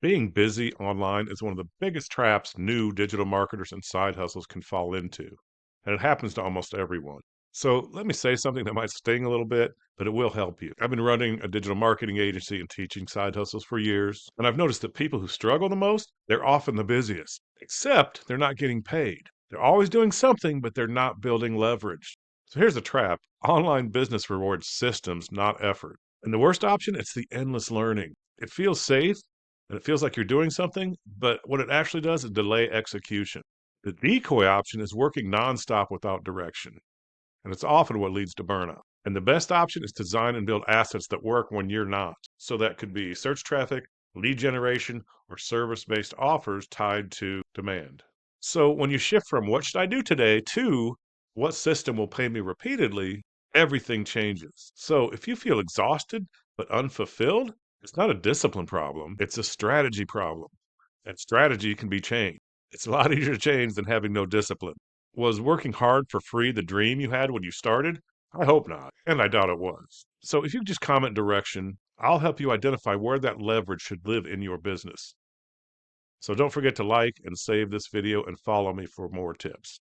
Being busy online is one of the biggest traps new digital marketers and side hustles can fall into, and it happens to almost everyone. So, let me say something that might sting a little bit, but it will help you. I've been running a digital marketing agency and teaching side hustles for years, and I've noticed that people who struggle the most, they're often the busiest, except they're not getting paid. They're always doing something, but they're not building leverage. So, here's the trap: online business rewards systems, not effort. And the worst option, it's the endless learning. It feels safe and it feels like you're doing something, but what it actually does is delay execution. The decoy option is working nonstop without direction, and it's often what leads to burnout. And the best option is to design and build assets that work when you're not. So that could be search traffic, lead generation, or service based offers tied to demand. So when you shift from what should I do today to what system will pay me repeatedly, everything changes. So if you feel exhausted but unfulfilled, it's not a discipline problem, it's a strategy problem. And strategy can be changed. It's a lot easier to change than having no discipline. Was working hard for free the dream you had when you started? I hope not, and I doubt it was. So if you just comment direction, I'll help you identify where that leverage should live in your business. So don't forget to like and save this video and follow me for more tips.